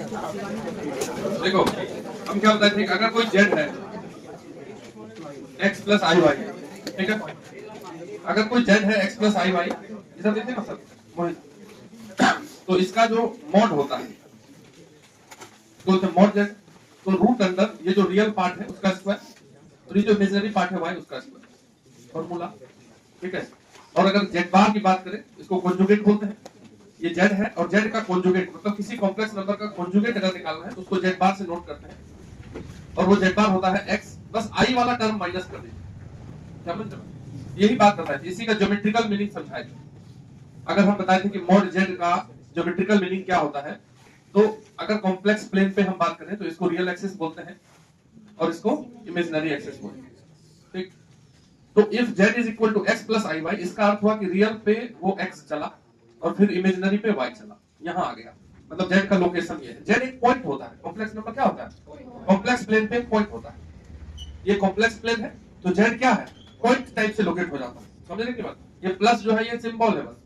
देखो हम क्या बताए थे, अगर कोई z है x प्लस आई वाई, ठीक है, अगर कोई z है x प्लस आई वाई, ये सब देखते हैं ना सर, तो इसका जो मॉड होता है तो मॉड z, तो रूट अंडर ये जो रियल पार्ट है उसका स्क्वायर और ये जो इमेजिनरी पार्ट है y उसका स्क्वायर, फॉर्मूला, ठीक है। और अगर z बार की बात करें, इसको कॉन्जुगेट बोलते हैं। ये z है और z का कॉन्जुगेट, मतलब किसी कॉम्प्लेक्स नंबर का कॉन्जुगेट अगर निकालना है तो उसको z बार से नोट करते हैं और वो z बार होता है x, बस i वाला टर्म माइनस कर दीजिए, समझ रहे? यही बात बताई थी, इसी का ज्योमेट्रिकल मीनिंग समझाए थे। अगर हम बताए थे कि मॉड z का ज्योमेट्रिकल मीनिंग क्या होता है, तो अगर कॉम्प्लेक्स प्लेन पे हम बात करें तो इसको रियल एक्सिस बोलते हैं और इसको इमेजिनरी एक्सिस बोलते हैं, ठीक। तो if z is equal to x plus i y, इसका अर्थ हुआ कि रियल पे वो x चला और फिर इमेजिनरी पे y चला, यहां आ गया, मतलब z का लोकेशन ये है। z एक पॉइंट होता है, कॉम्प्लेक्स नंबर क्या होता है, कॉम्प्लेक्स प्लेन पे पॉइंट होता है। ये कॉम्प्लेक्स प्लेन है तो z क्या है, पॉइंट टाइप से लोकेट हो जाता है, समझने की बात। ये प्लस जो है ये सिंबल है बस,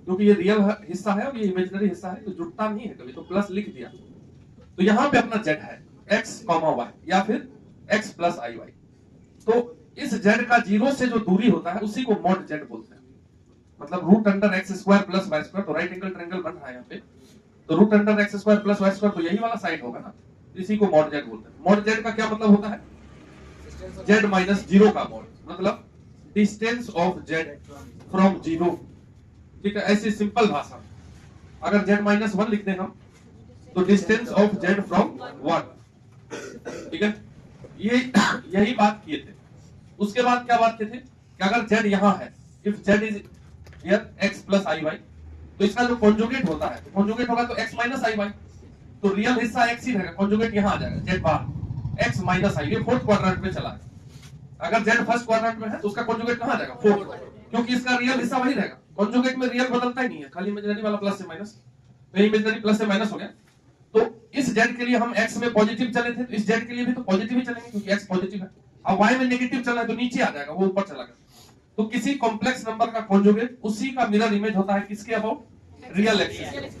क्योंकि ये रियल हिस्सा है और ये इमेजिनरी हिस्सा है, तो जुड़ता नहीं है कभी, तो प्लस लिख दिया। तो यहाँ पे अपना z है x, y या फिर x प्लस आई वाई। तो इस z का जीरो से जो दूरी होता है उसी को मॉड z बोलते हैं, मतलब root under x square plus y square, तो राइट एंगल ट्रायंगल बन रहा है यहाँ पे, तो root under x square plus y square, तो यही वाला साइड होगा ना, इसी को मॉड z बोलते हैं। मॉड z का क्या मतलब होता है, z माइनस जीरो का मॉड, मतलब distance of z from zero, ठीक है। ऐसी सिंपल भाषा, अगर z माइनस वन लिख दें हम तो distance of z from one, ठीक है। ये यही बात किए थे। उसके बाद क्या बात किए थे कि अगर z यहाँ है, if z is here x plus i y, तो इसका जो कॉन्जुगेट होता है, कॉन्जुगेट होगा तो x माइनस आई वाई, तो रियल हिस्सा x ही रहेगा, कॉन्जुगेट यहाँ आ जाएगा z बार x माइनस आई, ये फोर्थ क्वाड्रेंट में चला है। अगर z फर्स्ट क्वाड्रेंट में है तो उसका कॉन्जुगेट कहाँ आ जाएगा, फोर्थ, क्योंकि इसका रियल हिस्सा वही रहेगा। कॉन्जुगेट में रियल बदलता ही नहीं है, खाली इमेजिनरी वाला प्लस से माइनस, तो ये इमेजिनरी प्लस से माइनस हो गया। तो इस z के लिए हम x में पॉजिटिव चले थे, तो इस z के लिए भी तो पॉजिटिव ही चलेंगे क्योंकि x पॉजिटिव है। अब y में नेगेटिव चलना है तो नीचे आ जाएगा, वो ऊपर चला गया। तो किसी कॉम्प्लेक्स नंबर का कॉन्जुगेट उसी का मिरर इमेज होता है, किसके about, real axis.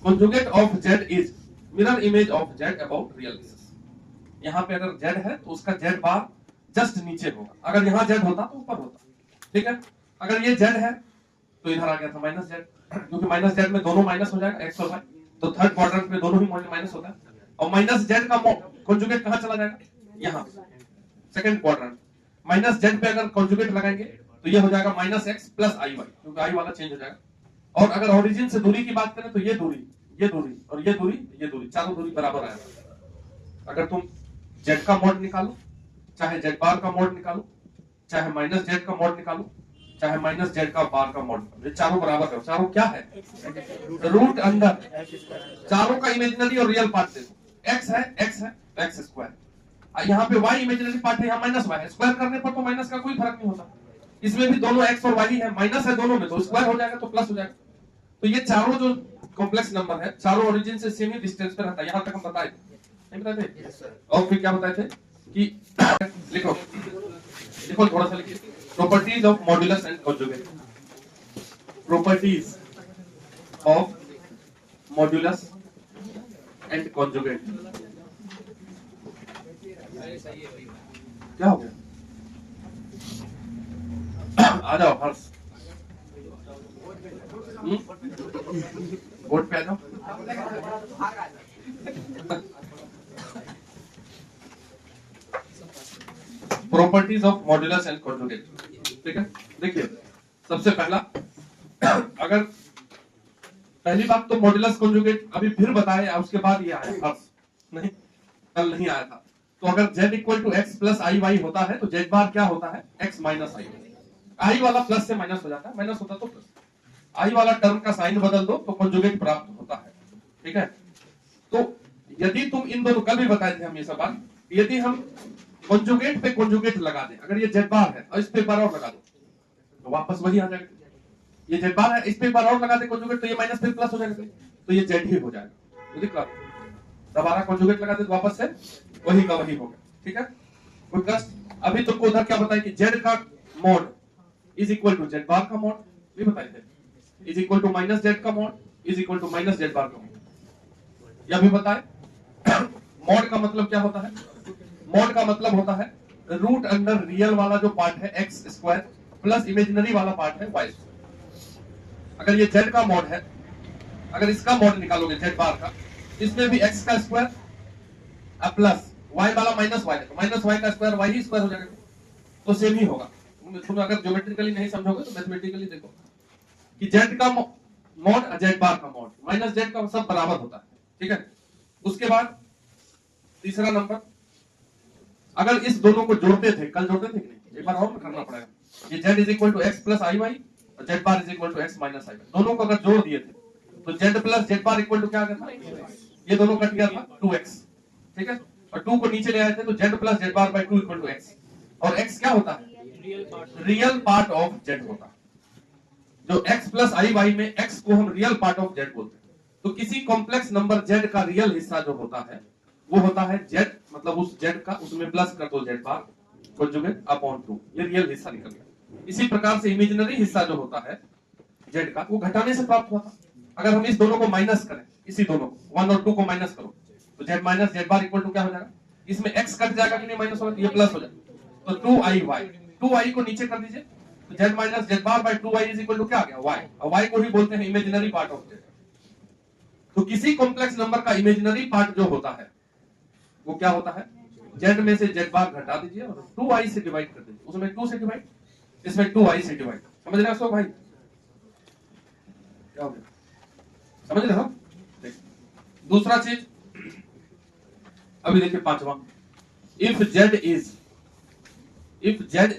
Conjugate of z is mirror image of z about real axis. यहाँ पे अगर z है तो उसका z बार जस्ट नीचे होगा, अगर यहाँ z होता तो ऊपर होता, ठीक है। अगर ये z है तो इधर आ गया था माइनस z, क्योंकि माइनस z में दोनों माइनस हो जाएगा, x और y, तो थर्ड क्वाड्रेंट में दोनों ही माइनस होता है। और माइनस z का कॉन्जुगेट कहाँ चला जाएगा, यहाँ सेकंड क्वाड्रेंट। माइनस z पे अगर कॉन्जुगेट लगाएंगे तो ये हो जाएगा minus x plus i Y, क्योंकि आई वाला चेंज हो जाएगा। और अगर ओरिजिन से दूरी की बात करें तो ये दूरी, ये दूरी और ये दूरी, ये दूरी, चारों दूरी बराबर आएगा। अगर तुम z का मॉड निकालो, चाहे z बार का मॉड निकालो, चाहे माइनस z का मॉड निकालो, चाहे माइनस z का बार का मॉड, ये चारों बराबर है। चारों क्या है, रूट अंडर, चारों का इमेजिनरी और रियल पार्ट देखो, x है तो x स्क्वायर, यहाँ पे y इमेजिनरी पार्ट है, यहाँ माइनस y है, स्क्वायर करने पर तो माइनस का कोई फर्क नहीं होता। इसमें भी दोनों x और y है, माइनस है दोनों में, तो स्क्वायर हो जाएगा तो प्लस हो जाएगा। तो ये चारों जो कॉम्प्लेक्स नंबर है, चारों ओरिजिन से सेम ही डिस्टेंस पे रहता है। यहाँ तक हम बताए नहीं बताए थे? और फिर क्या बताए थे कि लिखो लिखो थोड़ा सा लिखिए, properties of modulus and conjugate. Properties of modulus and conjugate. क्या हो गया, आ जाओ हर्ष, वोट पे आ जाओ। Properties of modulus and conjugate, ठीक है। देखिए सबसे पहला, अगर पहली बात तो मॉड्यूलस कॉन्जुगेट अभी फिर बताया, उसके बाद ये आया हर्ष, नहीं कल नहीं आया था। तो अगर z equal to x plus i y होता है तो z बार क्या होता है, x माइनस आई। आई वाला प्लस से माइनस हो जाता है, माइनस होता तो प्लस, आई वाला टर्म का साइन बदल दो तो कॉन्जुगेट प्राप्त होता है, ठीक है। तो यदि तुम इन दोनों, कल भी बताए थे हम ये सब बात, यदि हम कॉन्जुगेट पे कॉन्जुगेट लगा दें, अगर ये z बार है और इस पे एक बार और लगा दो तो वापस वही आ जाएगा। ये z बार है, इस पे एक बार और लगा दे कॉन्जुगेट तो ये माइनस फिर प्लस हो जाएगा, तो ये z ही हो जाएगा। तो दिखा दोबारा कॉन्जुगेट लगा दे तो वापस से वही का वही होगा, ठीक है। कोई कष्ट? अभी तुमको उधर क्या बताया कि z का mod is equal to z bar का मॉड, भी बताए थे, is equal to minus z का mod is equal to minus z bar का मॉड। यह भी बताए। मॉड का मतलब क्या होता है? मॉड का मतलब होता है रूट अंडर रियल वाला जो पार्ट है एक्स स्क्वायर प्लस इमेजिनरी वाला पार्ट है वाई स्क्वायर। अगर ये जेड का मॉड है, अगर इसका मॉड निकालोगे जेड बार का, इसमें भी एक्स का स्क्वायर प्लस वाई वाला माइनस वाई का स्क्वायर वाई ही स्क्वायर हो जाएगा, तो सेम ही होगा। तुम अगर ज्योमेट्रिकली नहीं समझोगे तो मैथमेटिकली देखो कि जेड का मॉड जेड बार का मॉड माइनस जेड का सब बराबर होता है, ठीक है। उसके बाद तीसरा नंबर, अगर इस दोनों को जोड़ते थे, कल जोड़ते थे कि नहीं, एक बार और करना पड़ेगा। ये z is equal to x plus i y और z bar is equal to x minus i y, दोनों को अगर जोड़ दिए थे तो z plus z bar equal to क्या आ गया था? ये दोनों कट गया था 2x, ठीक है। और 2 को नीचे ले आए थे तो z plus z bar by 2 equal to x, और x क्या होता है? रियल पार्ट ऑफ z होता है। जो x प्लस आई वाई में x को हम रियल पार्ट ऑफ z बोलते हैं। तो किसी कॉम्प्लेक्स नंबर z का रियल हिस्सा जो होता है वो होता है z, मतलब उस z का उसमें प्लस कर दो z बार कॉन्जुगेट अपॉन 2, ये रियल हिस्सा निकल गया। इसी प्रकार से इमेजिनरी हिस्सा जो होता है z का, वो घटाने से प्राप्त हुआ था। अगर हम इस दोनों को माइनस करें, इसी दोनों को 1 और 2 को माइनस करो तो z minus z bar equal to क्या हो जाएगा? इसमें x कट जाएगा कि नहीं, माइनस होगा, ये प्लस हो जाएगा। तो 2i को नीचे कर दीजिए तो z minus z bar by 2i is equal to क्या आ गया? y, और y को ही बोलते हैं इमेजिनरी पार्ट ऑफ z। तो किसी कॉम्प्लेक्स नंबर का इमेजिनरी पार्ट जो होता है वो क्या होता है? z में से z बार घटा दीजिए और 2i से डिवाइड कर दीजिए, उसमें 2 से डिवाइड, इसमें 2i से डिवाइड। समझ रहे हो भाई? क्या हो गया? समझ रहे हो? दूसरा चीज अभी देखिए, पांचवा, if z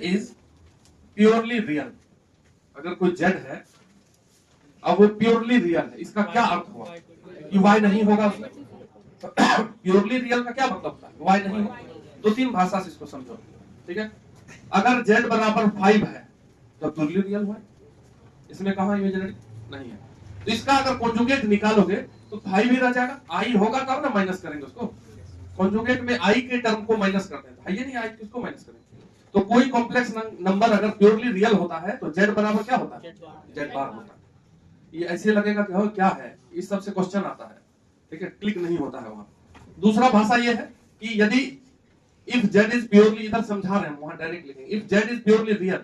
is purely real. अगर कोई z है अब वो प्योरली रियल है, इसका क्या अर्थ हुआ? कि y नहीं होगा उसमें। प्योरली रियल का क्या मतलब होता है? y नहीं होगा। तो 3 भाषा से इसको समझो, ठीक है। अगर z बराबर 5 है तो प्योरली रियल हुआ, इसमें कहां इमेजिनरी नहीं है। तो इसका अगर कॉन्जुगेट निकालोगे तो 5 ही रह जाएगा, i होगा तब ना माइनस करेंगे उसको। कॉन्जुगेट में i के टर्म को माइनस करते हैं, है ये नहीं, i किसको माइनस करेंगे। तो कोई कॉम्प्लेक्स नंबर अगर प्योरली रियल होता है तो z बराबर क्या होता है? z बार होता है। ये ऐसे लगेगा कि क्या है, इस सब से क्वेश्चन आता है, ठीक है, क्लिक नहीं होता है वहां। दूसरा भाषा ये है कि यदि इफ z इज प्योरली, इधर समझा रहे हैं वहां डायरेक्ट लिखेंगे, if z is purely real,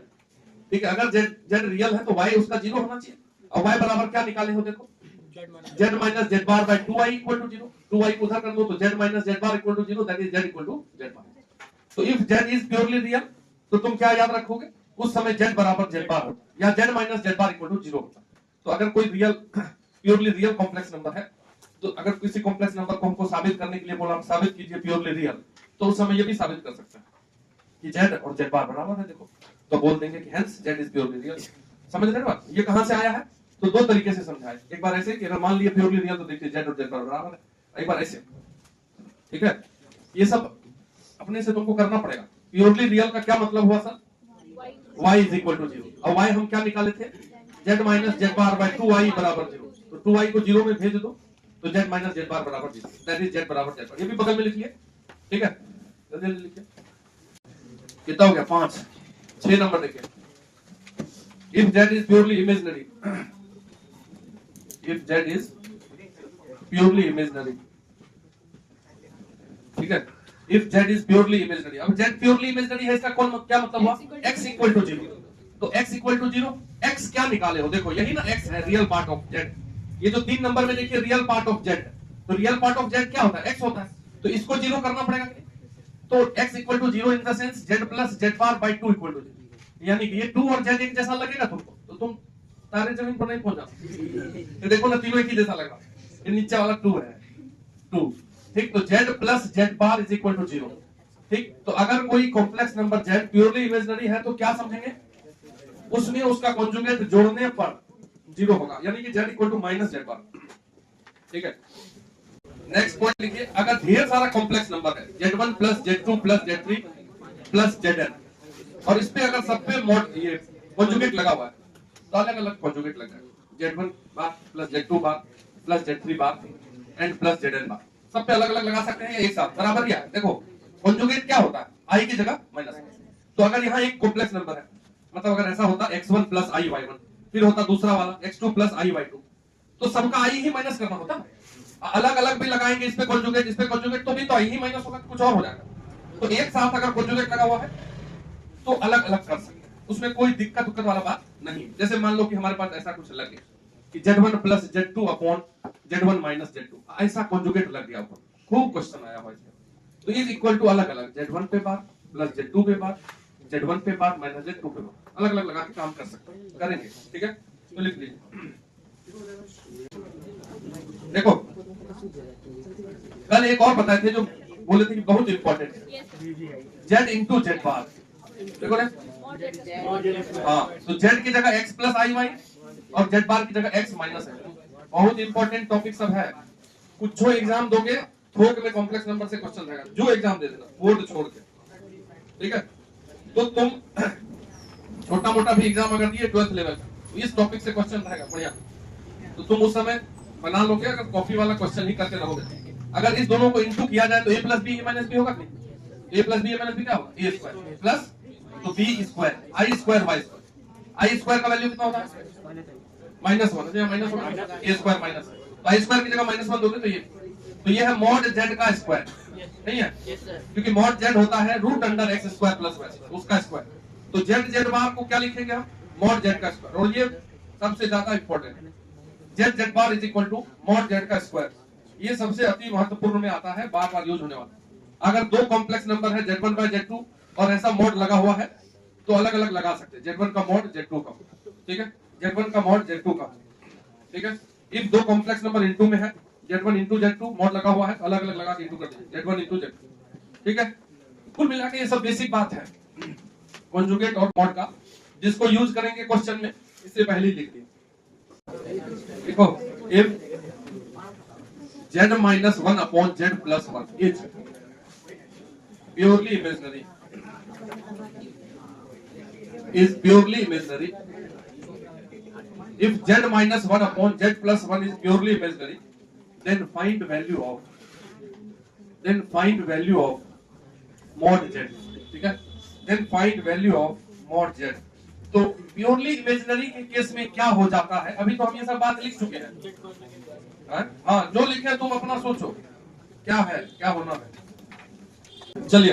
ठीक है। अगर z रियल है तो y उसका 0 होना चाहिए, और y बराबर क्या निकाले हो? देखो z minus z bar by 2i equal to 0, 2i को उधर कर दो तो z minus z bar equal to 0, that is z equal to z bar. तो if z is purely real तो तुम क्या याद रखोगे? उस समय z बराबर z बार होता या z minus z bar equal to 0 होता। तो अगर कोई real purely real complex number है, तो अगर किसी कॉम्प्लेक्स नंबर को हमको साबित करने के लिए बोला साबित कीजिए प्योरली रियल, तो उस समय ये भी साबित कर सकते हैं कि z और z बार बराबर है। देखो तो बोल देंगे कि hence z is purely real. समझ रहे हो बात? ये कहां से आया है? तो 2 तरीके से समझाए। एक बार ऐसे कि अगर मान लिए प्योरली रियल तो देखिए z और z बार बराबर है, एक बार ऐसे, ठीक है। ये सब अपने से तुमको करना पड़ेगा। प्योरली रियल का क्या मतलब हुआ sir? y is equal to 0, और y हम क्या निकाले थे? z minus z bar by 2i बराबर 0। तो 2i को 0 में भेज दो तो z माइनस z बार बराबर 0, दैट इज z बराबर z बार। ये भी बगल में लिखिए, ठीक है, जल्दी लिखिए। कितना हो गया? 5। 6 नंबर देखिए, if z is purely imaginary, if z is purely imaginary, ठीक है, if z is purely imaginary. अब z प्योरली इमेजिनरी है, इसका कौन क्या मतलब हुआ? x equal to 0। तो x इक्वल टू 0, x क्या निकाले हो? देखो यही ना x है, रियल पार्ट ऑफ z। ये जो 3 नंबर में देखिए रियल पार्ट ऑफ z, तो रियल पार्ट ऑफ z क्या होता है? x होता है। तो इसको 0 करना पड़ेगा। तो x equal to 0 in the sense z plus z bar by 2 equal to 0, यानी कि ये 2 और z एक जैसा लगेगा तुमको तो तुम तारे जमीन पर नहीं पहुंचा। तो देखो ना, तीनों एक ही जैसा लग रहा है। ये नीचे वाला 2 है, 2, ठीक। तो z plus z bar is equal to 0, ठीक। तो अगर कोई complex number z purely imaginary है तो क्या समझेंगे? उसमें उसका कॉन्जुगेट जोड़ने पर 0 होगा, यानी कि z equal to minus z bar, ठीक है। नेक्स्ट पॉइंट लिखिए, अगर ढेर सारा कॉम्प्लेक्स नंबर है z1 plus z2 plus z3 plus zn, और इस पे अगर सब पे मॉड ये कॉन्जुगेट लगा हुआ है तो अलग अलग कॉन्जुगेट लग जाएगा। z1 bar plus z2 bar plus z3 bar and plus zn बार, सब पे अलग अलग लगा सकते हैं एक साथ, बराबर क्या है? देखो कॉन्जुगेट क्या होता है? i की जगह माइनस। तो अगर यहाँ एक कॉम्प्लेक्स नंबर है, मतलब अगर ऐसा होता x1 प्लस i y1, फिर होता दूसरा वाला x2 प्लस i y2, तो सबका i ही माइनस करना होता है। अलग अलग भी लगाएंगे, इस पे कॉन्जुगेट तो भी तो यही माइनस होगा, कुछ और हो जाएगा। तो एक साथ अगर कॉन्जुगेट लगा हुआ है तो अलग अलग कर सकते हैं, उसमें कोई दिक्कत वाला बात नहीं। जैसे मान लो कि हमारे पास ऐसा कुछ लगे कि Z1 plus Z2 upon Z1 minus Z2, ऐसा कॉन्जुगेट लग गया ऊपर, खूब क्वेश्चन आया हुआ है। तो इज इक्वल टू अलग अलग Z1 पे बार प्लस Z2 पे बार, Z1 पे बार माइनस Z2 पे बार, अलग अलग लगा के काम कर सकते हैं, करेंगे। ठीक है, तो लिख लीजिए। देखो कल एक और बताए थे जो बोले थे कि बहुत इंपॉर्टेंट है, Z इंटू Z बार। देखो ना, हाँ, तो Z की जगह x प्लस आई वाई और Z बार की जगह x माइनस है। बहुत इंपॉर्टेंट टॉपिक सब है, कुछ एग्जाम दोगे थोक में कॉम्प्लेक्स नंबर से क्वेश्चन रहेगा, जो एग्जाम दे देना बोर्ड छोड़ के। ठीक है, तो तुम छोटा मोटा भी एग्जाम अगर दिए 12th लेवल का, इस टॉपिक से क्वेश्चन रहेगा बढ़िया, तो तुम उस समय बना लोगे। अगर कॉपी वाला क्वेश्चन ही करते रहोगे, अगर इस दोनों को इंटू किया जाए तो a plus b minus b होगा नहीं, a plus b minus b क्या होगा, a स्क्वायर प्लस तो b square i square y square. I square का वैल्यू कितना होता है माइनस वन, माइनस होगा a स्क्वायर माइनस, तो आई स्क्वायर की जगह माइनस वन दोगे तो ये है मॉड z का स्क्वायर, नहीं है, क्योंकि मॉड z होता है root under x square plus y square, उसका स्क्वायर। तो z बार को क्या लिखेंगे हम, मॉड z का स्क्वायर। और ये सबसे ज्यादा इंपॉर्टेंट है, z bar is equal to mod z का स्क्वायर। ये सबसे अति महत्वपूर्ण में आता है, बार बार यूज होने वाला। अगर दो कॉम्प्लेक्स नंबर है Z1 बाय Z2 और ऐसा मॉड लगा हुआ है तो अलग अलग लगा सकते हैं, Z1 का मॉड Z2 का, ठीक है, Z1 का मॉड Z2 का। ठीक है, इफ दो कॉम्प्लेक्स नंबर इनटू में है, Z1 इंटू Z2 मॉड लगा हुआ है, अलग अलग लगा के इंटू कर दीजिए, Z1 इंटू Z2। ठीक है, कुल मिला के ये सब बेसिक बात है कॉन्जुगेट और मॉड का, जिसको यूज करेंगे क्वेश्चन में, इससे पहले ही लिख दिया। देखो, if Z minus 1 upon Z plus 1 is purely imaginary, if Z minus 1 upon Z plus 1 is purely imaginary, then find value of mod Z। ठीक है, then find value of mod Z। तो purely imaginary के case में क्या हो जाता है, अभी तो हम ये सब बात लिख चुके हैं। हाँ, जो लिखे तुम अपना सोचो क्या है, क्या होना है। चलिए,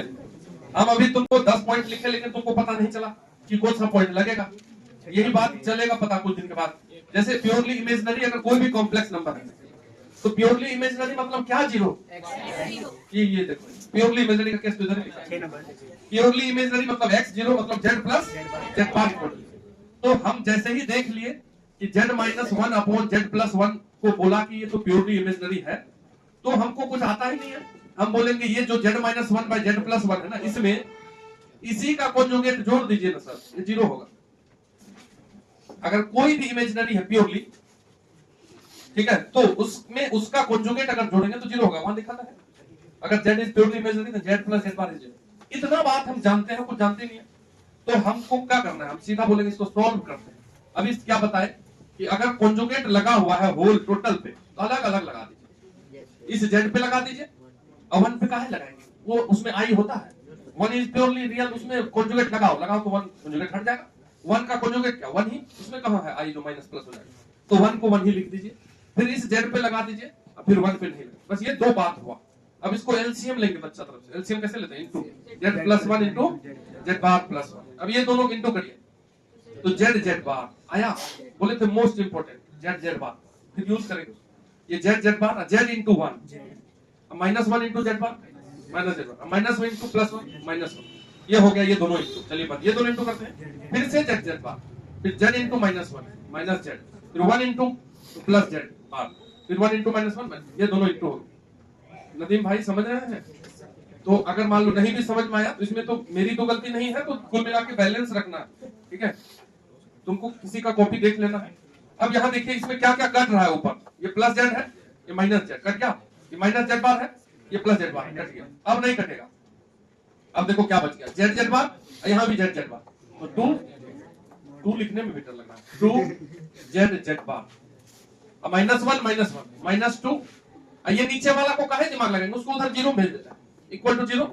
हम अभी तुमको 10 पॉइंट लिखे, लेकिन तुमको पता नहीं चला कि कौन सा पॉइंट लगेगा। यही बात चलेगा पता कुछ दिन के बाद। जैसे प्योरली इमेजिनरी अगर कोई भी कॉम्प्लेक्स नंबर है तो प्योरली इमेजिनरी मतलब क्या, जीरो। ये देखो, प्योरली इमेजिनरी का केस तो इधर लिखा है, प्योरली इमेजिनरी मतलब x जीरो मतलब z प्लस z बार। तो हम जैसे ही देख लिए कि z minus 1 upon z plus 1 को बोला कि ये तो प्योरली इमेजिनरी है, तो हमको कुछ आता ही नहीं है। हम बोलेंगे ये जो z minus 1 by z plus 1 है ना, इसमें इसी का कॉन्जुगेट जोड़ दीजिए ना सर, ये जीरो होगा। अगर कोई भी इमेजिनरी है प्योरली, ठीक है, तो उसमें उसका कॉन्जुगेट अगर जोड़ेंगे तो जीरो होगा, वहां दिखाता है। अगर z इज प्योरली इमेजिनरी तो z plus z bar is zero. इतना बात हम जानते हैं, कुछ जानते नहीं है, तो हमको क्या करना है, हम सीधा बोलेंगे इसको सॉल्व करते हैं। अभी क्या बताए कि अगर कॉन्जुगेट लगा हुआ है होल टोटल पे तो अलग अलग लगा दीजिए, इस z पे लगा दीजिए और 1 पे काहे लगाएंगे, वो उसमें i होता है, 1 इज प्योरली रियल, उसमें कॉन्जुगेट लगाओ तो 1 कॉन्जुगेट हट जाएगा। 1 का कॉन्जुगेट क्या 1 ही, उसमें कहां है i जो माइनस प्लस हो जाएगा, तो 1 को 1 ही लिख दीजिए, फिर इस z पे लगा दीजिए, फिर 1 पे नहीं, बस ये दो बात हुआ। अब इसको एलसीएम लेंगे बच्चा तरफ से, एलसीएम कैसे लेते हैं, into z plus 1 into z बार प्लस 1। अब ये दोनों इनटू करिए तो z बार आया, बोले थे मोस्ट इंपोर्टेंट z बार, फिर यूज करेंगे ये z बार, z into 1 minus 1 into z बार माइनस z बार, माइनस 1 इनटू प्लस 1 माइनस 1, ये हो गया ये दोनों इनटू। चलिए बात, ये दोनों इनटू करते हैं, फिर से z बार, फिर z into minus 1 minus z, फिर 1 इनटू प्लस z बार, फिर 1 इनटू माइनस 1, ये दोनों इनटू हो गए। नदीम भाई समझ रहे हैं? तो अगर मान लो नहीं भी समझ में आया तो इसमें तो मेरी तो गलती नहीं है, तो कुल मिला के बैलेंस रखना है। ठीक है, तुमको किसी का कॉपी देख लेना है। अब यहाँ देखिए इसमें क्या क्या कट रहा है, ऊपर ये प्लस जेड है, ये माइनस जेड कट गया, ये माइनस जेड बार है, ये प्लस जेड बार कट गया, अब नहीं कटेगा। अब देखो क्या बच गया, जेड जेड बार, यहाँ भी जेड जेड बार, तो 2 लिखने में भी डर लग रहा है, 2 जेड जेड बार, माइनस 1 माइनस 2, ये नीचे वाला को काहे दिमाग लगाएंगे, उसको उधर जीरो भेज देते हैं, इक्वल टू जीरो,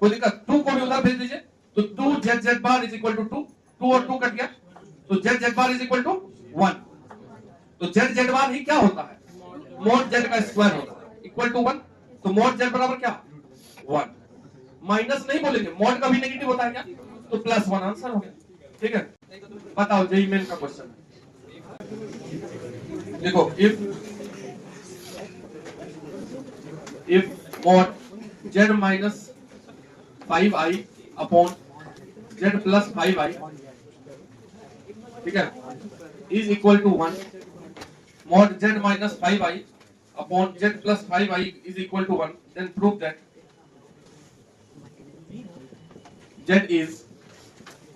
कोई दिक्कत, 2 को भी उधर भेज दीजिए, तो 2 z z bar is equal to 2 और 2 कट गया, तो z z bar is equal to 1। तो जेड जेड बार ही क्या होता है, मॉड z का स्क्वायर होता है इक्वल टू 1, तो मॉड z बराबर क्या 1। माइनस नहीं बोलेंगे, मॉड का भी नेगेटिव होता है क्या, तो प्लस 1 आंसर हो गया। ठीक है, बताओ जेई मेन का क्वेश्चन है। देखो if mod z minus 5i upon z plus 5i, ठीक है, is equal to 1, mod z minus 5i upon z plus 5i is equal to 1, then prove that z is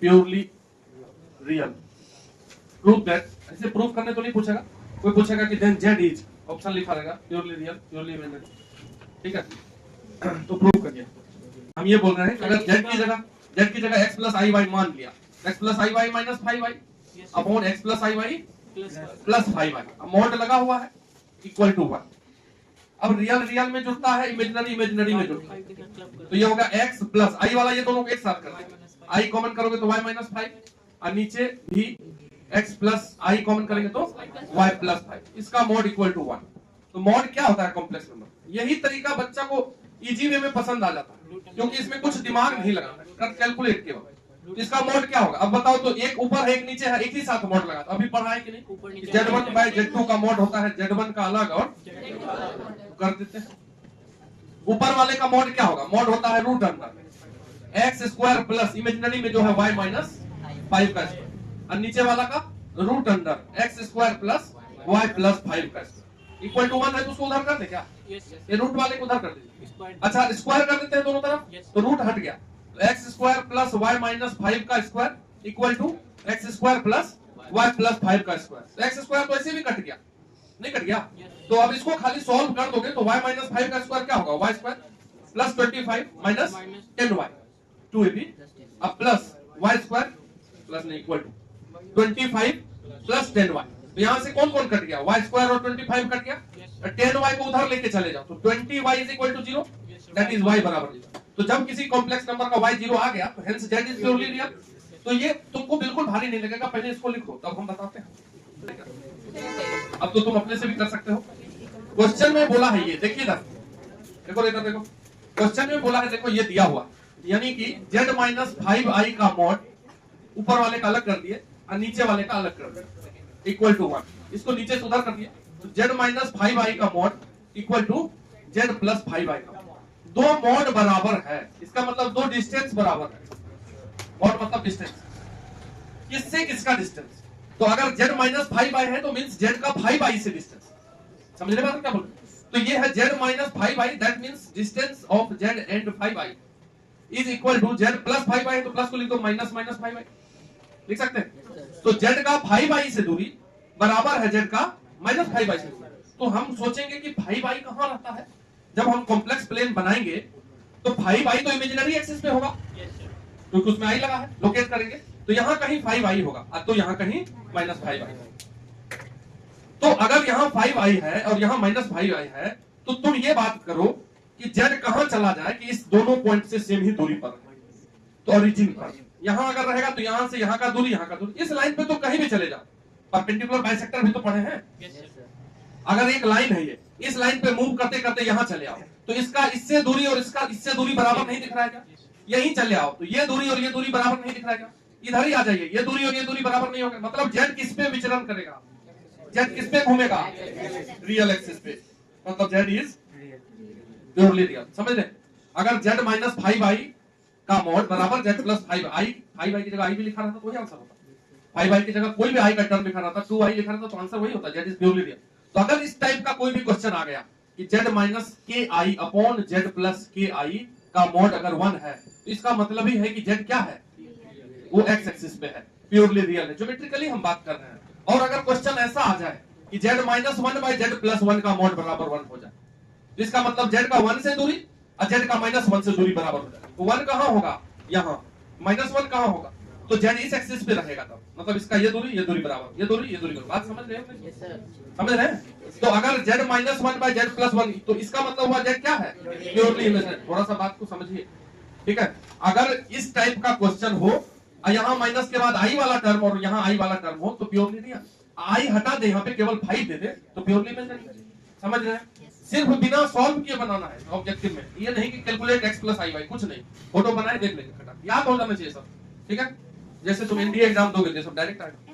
purely real। prove that, ऐसे proof करने तो नहीं पूछेगा, कोई पूछेगा कि then z is, ऑप्शन लिखा रहेगा प्योरली रियल प्योरली इमेजिनरी। ठीक है, तो प्रूव करिए। हम ये बोल रहे हैं अगर z की जगह x प्लस आई वाई मान लिया, x plus i y minus 5y upon x plus i y plus 5y, mod लगा हुआ है इक्वल टू 1। अब रियल में जुड़ता है, इमेजिनरी में जुड़ता है, तो ये होगा x प्लस आई वाला, ये दोनों को एक साथ कर देंगे, आई कॉमन करोगे तो y माइनस 5 और नीचे भी x प्लस आई कॉमन करेंगे तो y प्लस 5, इसका मॉड इक्वल टू 1। तो मॉड क्या होता है कॉम्प्लेक्स नंबर। यही तरीका बच्चा को इजी वे में पसंद आ जाता है क्योंकि इसमें कुछ दिमाग नहीं लगाना, कैलकुलेट केवल। तो इसका मॉड क्या होगा, अब बताओ, तो एक ऊपर है एक नीचे है, एक ही साथ मॉड लगा, तो अभी पढ़ा है कि नहीं, z1 बाय z2 का मॉड होता है z1 का अलग और कर देते हैं। ऊपर वाले का मॉड क्या होगा, मॉड होता है root under x square plus imaginary में जो है y माइनस 5 का स्क्वायर, और नीचे वाला का root under x square plus y plus 5 का स्क्वायर इक्वल टू 1 है, तो उसको उधर कर दे क्या, ये रूट वाले को उधर कर दे। अच्छा, स्क्वायर कर देते हैं दोनों तरफ, तो रूट हट गया, तो x square plus y minus 5 का square equal to x square plus y plus 5 का स्क्वायर। तो एक्स स्क्वायर तो ऐसे भी कट गया, नहीं कट गया, तो अब इसको खाली सॉल्व कर दोगे तो वाई माइनस 5 का स्क्वायर क्या होगा, Y square plus 25 minus 10y 2ab, अब प्लस वाई स्क्वायर प्लस नहीं इक्वल टू 25 प्लस 10y। तो यहां से कौन कौन कट गया, y स्क्वायर और 25 कट गया, 10y को उधर लेके चले जाओ, तो 20y is equal to 0, that is y बराबर 0। तो जब किसी कॉम्प्लेक्स नंबर का y 0 आ गया तो hence z is purely real. तो ये तुमको बिल्कुल भारी नहीं लगेगा, पहले इसको लिखो तब हम बताते हैं। अब तो तुम अपने से भी कर सकते हो। क्वेश्चन में बोला है ये, देखिए देखो क्वेश्चन में बोला है, देखो ये दिया हुआ, यानी कि z माइनस 5i का मॉड ऊपर वाले का अलग कर दिए और नीचे वाले का अलग कर दिए इक्वल टू 1, इसको नीचे से उधर कर दिया, तो z माइनस 5i का mod equal to z plus 5i का। दो मॉड बराबर है, इसका मतलब दो डिस्टेंस बराबर है। मॉड मतलब डिस्टेंस, किससे किसका डिस्टेंस, तो अगर z माइनस 5i है तो मींस z का 5i से डिस्टेंस, समझ रहे बात क्या बोल रहे, तो ये है z minus 5i, that means distance of z and 5i is equal to z plus 5i है तो प्लस को लिख दो, माइनस माइनस 5i लिख सकते हैं। तो z का 5i से दूरी बराबर है z का माइनस 5i से दूरी। तो हम सोचेंगे कि 5i कहां रहता है, जब हम कॉम्प्लेक्स प्लेन बनाएंगे तो 5i तो इमेजिनरी एक्सिस पे होगा क्योंकि उसमें i लगा है, लोकेट करेंगे तो यहां कहीं 5i होगा, तो यहां कहीं माइनस 5i। तो अगर यहां 5i है और यहां माइनस 5i है, तो तुम ये बात करो कि z कहां चला जाए कि इस दोनों पॉइंट से सेम ही दूरी पर रहे, तो ओरिजिन पर यहां अगर रहेगा तो यहां से यहां का दूरी, यहां का दूरी, इस लाइन पे तो कहीं भी चले जाओ, परपेंडिकुलर बाइसेक्टर भी तो पढ़े हैं। अगर एक लाइन है ये, इस लाइन पे मूव करते करते यहां चले आओ, तो इसका इससे दूरी और इसका इससे दूरी बराबर नहीं दिख रहा है क्या, यहीं चले आओ तो ये दूरी और ये दूरी बराबर नहीं दिख रहा है क्या, इधर ही आ जाइए, ये दूरी और ये दूरी बराबर नहीं होगा, मतलब z किस पे विचरण करेगा, z किस पे घूमेगा, रियल एक्सिस पे, मतलब z इज प्योरली रियल। समझ रहे, अगर z माइनस 5i का मॉड बराबर z प्लस 5i, 5i की जगह i भी लिखा रहता तो वही आंसर होता, 5i की जगह कोई भी i का टर्म लिखा रहता, 2i लिखा रहता तो आंसर वही होता, z इज प्योरली रियल। तो अगर इस टाइप का कोई भी क्वेश्चन आ गया कि z minus ki upon z plus ki का मॉड अगर 1 है, तो इसका मतलब ही है कि z क्या है, वो x एक्सिस पे है, प्योरली रियल है, ज्योमेट्रिकली हम बात कर रहे हैं। और अगर क्वेश्चन ऐसा आ जाए कि z minus 1 by z plus 1 का मॉड बराबर 1 हो जाए, तो इसका मतलब z का 1 से दूरी और z का माइनस 1 से दूरी बराबर हो जाए, तो 1 कहां होगा, यहां, माइनस 1 कहां होगा, तो z इस एक्सिस पे रहेगा, तब मतलब इसका ये दूरी बराबर, ये दूरी बात समझ रहे हैं, समझ रहे हैं। तो अगर z minus 1 by z plus 1, तो इसका मतलब हुआ z क्या है, प्योरली इमेजिनरी। थोड़ा सा बात को समझिए, ठीक है। अगर इस टाइप का क्वेश्चन हो और यहाँ माइनस के बाद i वाला टर्म और यहाँ i वाला टर्म हो, तो प्योरली रियल। i हटा दे, यहाँ पे केवल 5 दे दे, तो प्योरली इमेजिनरी। समझ रहे हैं? सिर्फ बिना सॉल्व किए बनाना है ऑब्जेक्टिव में, ये नहीं कि calculate x plus i Y, कुछ नहीं, फोटो बनाए देख लेंगे, खत्म, याद हो जाना चाहिए सब, ठीक है? जैसे तुम एनडीए एग्जाम दोगे तो सब डायरेक्ट आएगा।